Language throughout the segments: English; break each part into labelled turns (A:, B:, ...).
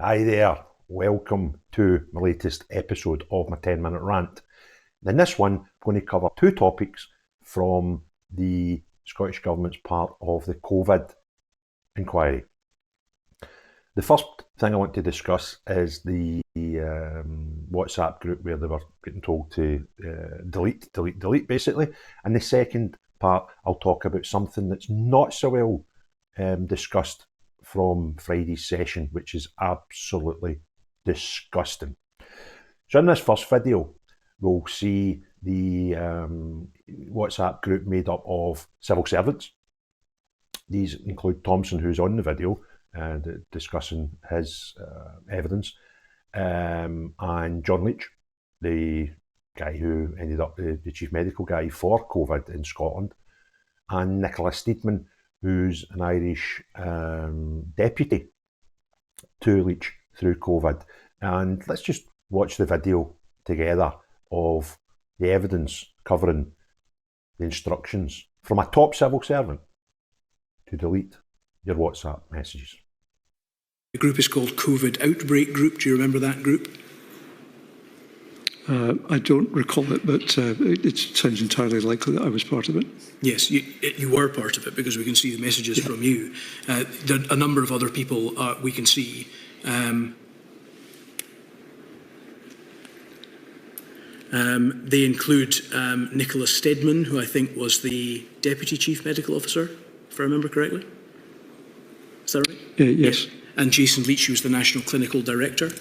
A: Hi there, welcome to my latest episode of my 10-minute rant. In this one, I'm going to cover two topics from the Scottish Government's part of the COVID Enquiry. The first thing I want to discuss is the WhatsApp group where they were getting told to delete basically. And the second part, I'll talk about something that's not so well discussed from Friday's session, which is absolutely disgusting. So in this first video, we'll see the WhatsApp group made up of civil servants. These include Thompson, who's on the video, and discussing his evidence, and John Leach, the guy who ended up the chief medical guy for COVID in Scotland, and Nicola Steedman, who's an Irish deputy to Leach through COVID. And let's just watch the video together of the evidence covering the instructions from a top civil servant to delete your WhatsApp messages.
B: The group is called COVID Outbreak Group. Do you remember that group?
C: I don't recall it, but it sounds entirely likely that I was part of it.
B: Yes, you were part of it because we can see the messages from you. A number of other people we can see. They include Nicola Steedman, who I think was the Deputy Chief Medical Officer, if I remember correctly. Is that right?
C: Yes.
B: Yeah. And Jason Leach, who's the National Clinical Director.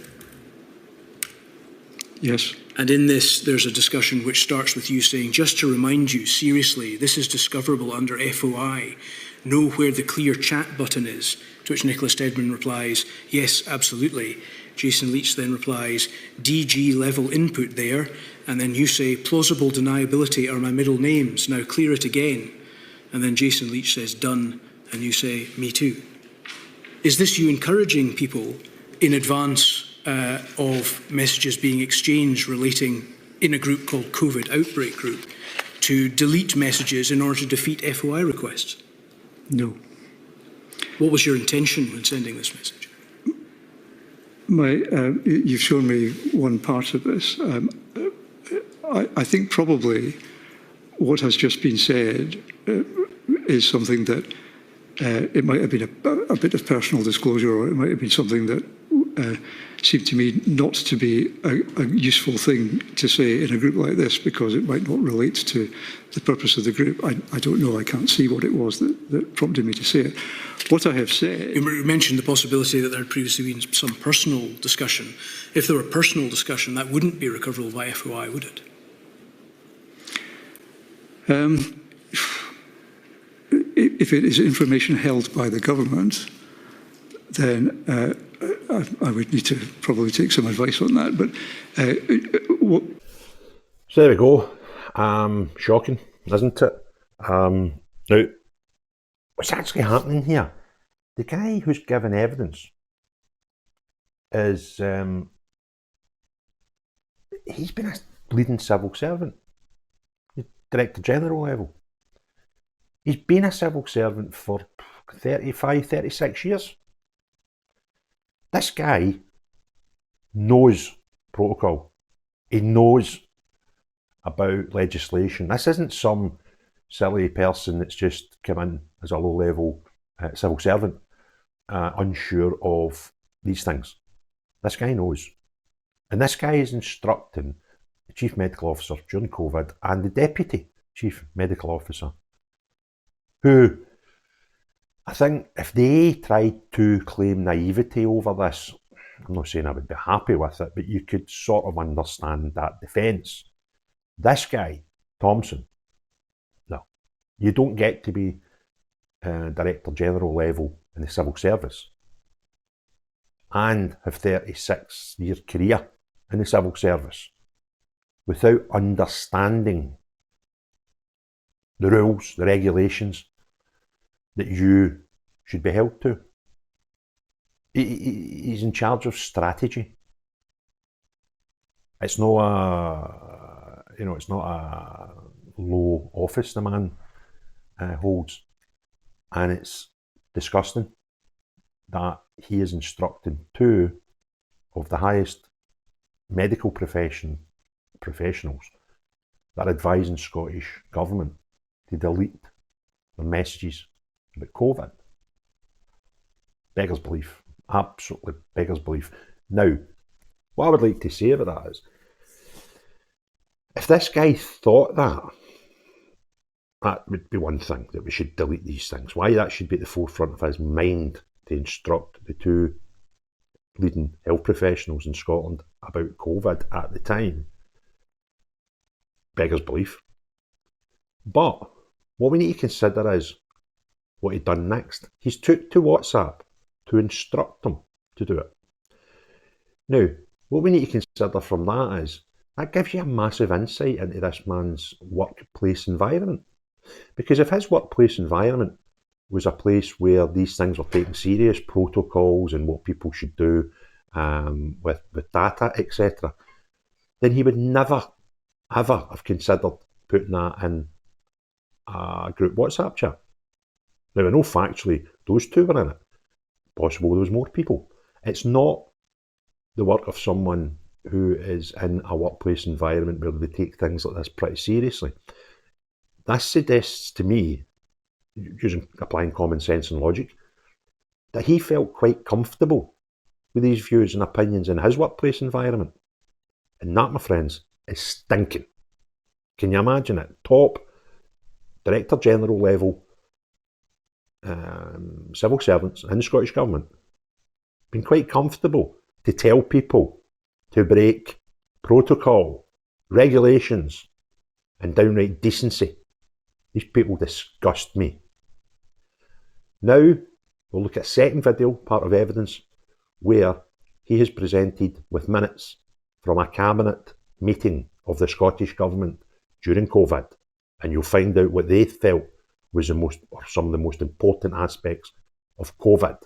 C: Yes.
B: And in this, there's a discussion which starts with you saying, just to remind you, seriously, this is discoverable under FOI. Know where the clear chat button is. To which Nicola Steedman replies, yes, absolutely. Jason Leach then replies, DG level input there. And then you say, plausible deniability are my middle names. Now clear it again. And then Jason Leach says, done. And you say, me too. Is this you encouraging people in advance of messages being exchanged relating in a group called COVID Outbreak Group to delete messages in order to defeat FOI requests?
C: No.
B: What was your intention when sending this message?
C: You've shown me one part of this. I think probably what has just been said is something that it might have been a bit of personal disclosure, or it might have been something that seemed to me not to be a useful thing to say in a group like this because it might not relate to the purpose of the group. I don't know, I can't see what it was that prompted me to say it. What I have said...
B: You mentioned the possibility that there had previously been some personal discussion. If there were personal discussion, that wouldn't be recoverable by FOI, would it?
C: If it is information held by the government, then I would need to probably take some advice on that. But
A: So there we go. Shocking, isn't it? Now, what's actually happening here? The guy who's given evidence is he's been a leading civil servant, Director General level. He's been a civil servant for 36 years. This guy knows protocol. He knows about legislation. This isn't some silly person that's just come in as a low-level civil servant, unsure of these things. This guy knows. And this guy is instructing the Chief Medical Officer during COVID and the Deputy Chief Medical Officer, who, I think, if they tried to claim naivety over this, I'm not saying I would be happy with it, but you could sort of understand that defence. This guy, Thompson, no, you don't get to be Director General level in the civil service and have 36-year career in the civil service without understanding the rules, the regulations that you should be held to. He's in charge of strategy. It's not it's not a low office the man holds, and it's disgusting that he is instructing two of the highest medical professionals that are advising Scottish Government to delete their messages about COVID. Beggars belief. Absolutely beggars belief. Now, what I would like to say about that is, if this guy thought that would be one thing, that we should delete these things. Why that should be at the forefront of his mind to instruct the two leading health professionals in Scotland about COVID at the time, beggars belief. But what we need to consider is what he'd done next. He's took to WhatsApp to instruct them to do it. Now, what we need to consider from that is, that gives you a massive insight into this man's workplace environment. Because if his workplace environment was a place where these things were taken serious, protocols and what people should do with data, etc., then he would never, ever have considered putting that in a group WhatsApp chat. Now, I know factually those two were in it. Possible there was more people. It's not the work of someone who is in a workplace environment where they take things like this pretty seriously. This suggests to me, applying common sense and logic, that he felt quite comfortable with these views and opinions in his workplace environment. And that, my friends, is stinking. Can you imagine it? Top Director General level civil servants in the Scottish Government been quite comfortable to tell people to break protocol, regulations, and downright decency. These people disgust me. Now, we'll look at a second video, part of evidence, where he has presented with minutes from a cabinet meeting of the Scottish Government during COVID, and you'll find out what they felt was some of the most important aspects of COVID.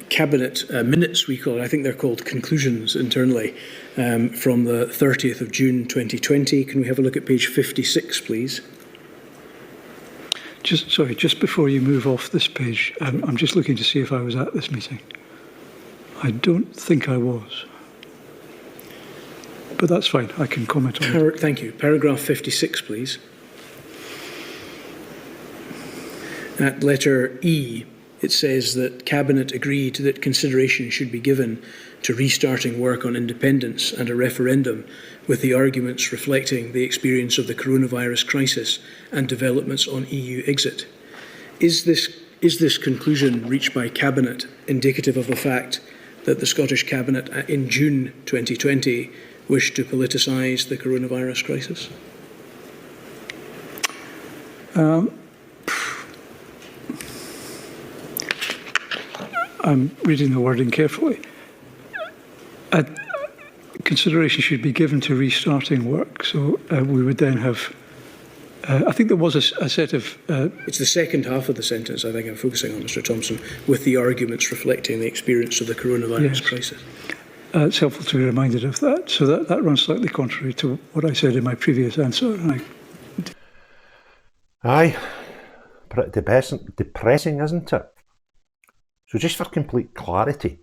B: Cabinet minutes, we call it. I think they're called conclusions internally, from the 30th of June 2020. Can we have a look at page 56, please?
C: Just before you move off this page, I'm just looking to see if I was at this meeting. I don't think I was. But that's fine, I can comment on it.
B: Thank you. Paragraph 56, please. At letter E, it says that Cabinet agreed that consideration should be given to restarting work on independence and a referendum, with the arguments reflecting the experience of the coronavirus crisis and developments on EU exit. Is this conclusion reached by Cabinet indicative of the fact that the Scottish Cabinet in June 2020 wished to politicise the coronavirus crisis?
C: I'm reading the wording carefully. Consideration should be given to restarting work. So we would then have, I think there was a set of...
B: It's the second half of the sentence I think I'm focusing on, Mr Thompson, with the arguments reflecting the experience of the coronavirus crisis.
C: It's helpful to be reminded of that. So that runs slightly contrary to what I said in my previous answer.
A: Aye, but depressing, isn't it? So just for complete clarity,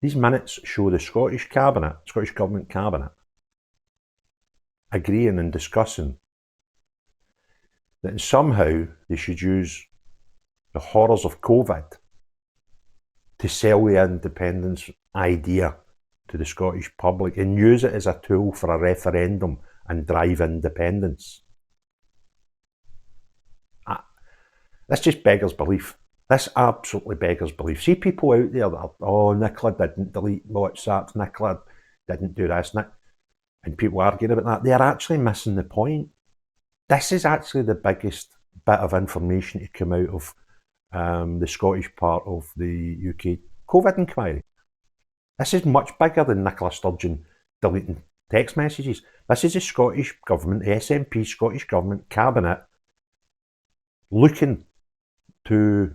A: these minutes show the Scottish Government Cabinet, agreeing and discussing that somehow they should use the horrors of COVID to sell the independence idea to the Scottish public and use it as a tool for a referendum and drive independence. This just beggars belief. This absolutely beggars belief. See people out there that are, Nicola didn't delete WhatsApp, Nicola didn't do this, and people arguing about that. They're actually missing the point. This is actually the biggest bit of information to come out of the Scottish part of the UK COVID inquiry. This is much bigger than Nicola Sturgeon deleting text messages. This is the Scottish Government, the SNP Scottish Government Cabinet, looking to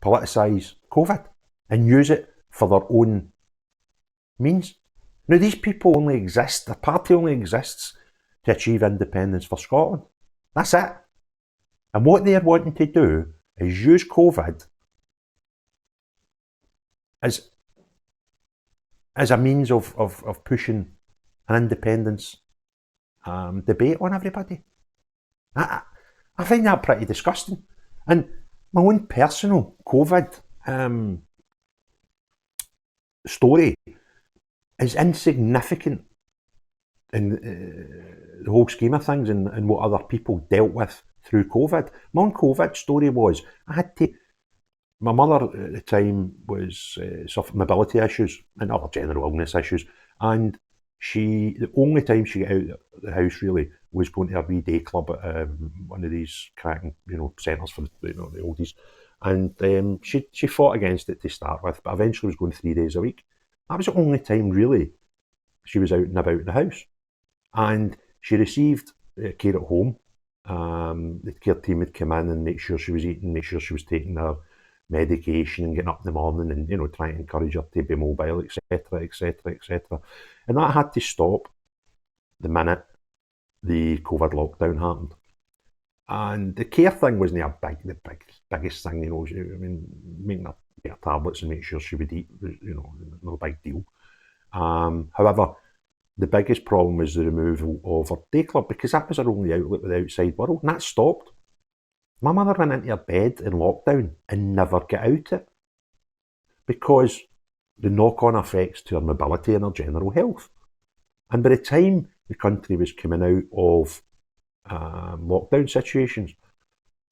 A: politicise COVID and use it for their own means. Now, these people only exist, the party only exists to achieve independence for Scotland. That's it. And what they're wanting to do is use COVID as as a means of pushing an independence debate on everybody. I find that pretty disgusting. And my own personal COVID story is insignificant in the whole scheme of things and what other people dealt with through COVID. My own COVID story was my mother at the time was suffering mobility issues and other general illness issues, and the only time she got out of the house really was going to a wee day club at one of these cracking, centres for the oldies, and she fought against it to start with, but eventually was going 3 days a week. That was the only time really she was out and about the house, and she received care at home. The care team would come in and make sure she was eating, make sure she was taking her medication and getting up in the morning and trying to encourage her to be mobile, etc, etc, etc. And that had to stop the minute the COVID lockdown happened. And the care thing wasn't the biggest thing, making her get her tablets and make sure she would eat was, not a big deal. However, the biggest problem was the removal of her day club, because that was her only outlet with the outside world, and that stopped. My mother went into her bed in lockdown and never got out it, because the knock-on effects to her mobility and her general health. And by the time the country was coming out of lockdown situations,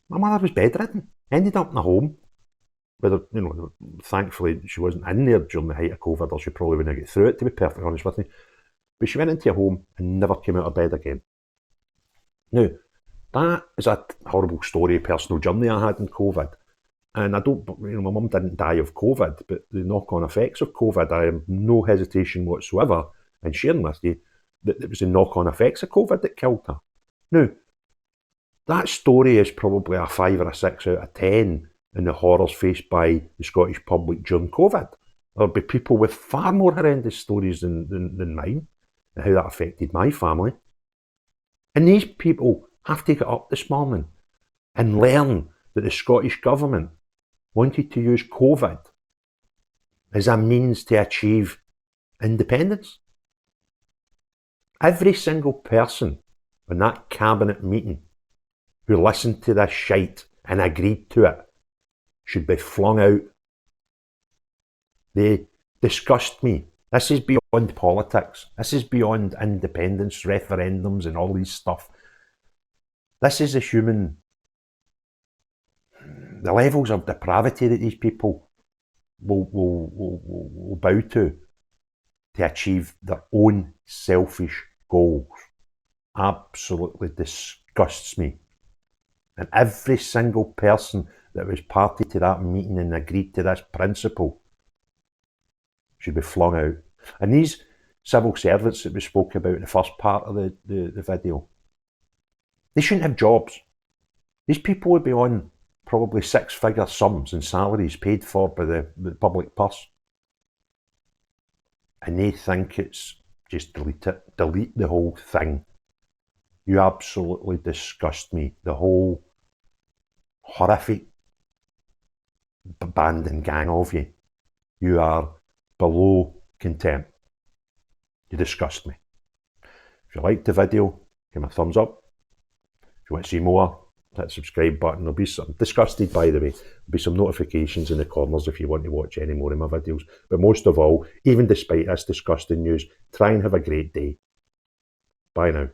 A: my mother was bedridden, ended up in a home. Whether, thankfully she wasn't in there during the height of COVID, or she probably wouldn't get through it, to be perfectly honest with you. But she went into a home and never came out of bed again. Now, that is a horrible story, personal journey I had in COVID. And I don't, my mum didn't die of COVID, but the knock-on effects of COVID, I have no hesitation whatsoever in sharing with you that it was the knock-on effects of COVID that killed her. Now, that story is probably a 5 or a 6 out of 10 in the horrors faced by the Scottish public during COVID. There'll be people with far more horrendous stories than mine, and how that affected my family. And these people have to get up this morning and learn that the Scottish Government wanted to use COVID as a means to achieve independence. Every single person in that cabinet meeting who listened to this shite and agreed to it should be flung out. They disgust me. This is beyond politics. This is beyond independence referendums and all these stuff. This is the levels of depravity that these people will bow to achieve their own selfish goals. Absolutely disgusts me. And every single person that was party to that meeting and agreed to this principle should be flung out. And these civil servants that we spoke about in the first part of the video, they shouldn't have jobs. These people would be on probably 6-figure sums and salaries paid for by the public purse. And they think it's just delete the whole thing. You absolutely disgust me. The whole horrific band and gang of you. You are below contempt. You disgust me. If you liked the video, give me a thumbs up. If you want to see more, hit the subscribe button. There'll be some, disgusted by the way, there'll be some notifications in the corners if you want to watch any more of my videos. But most of all, even despite this disgusting news, try and have a great day. Bye now.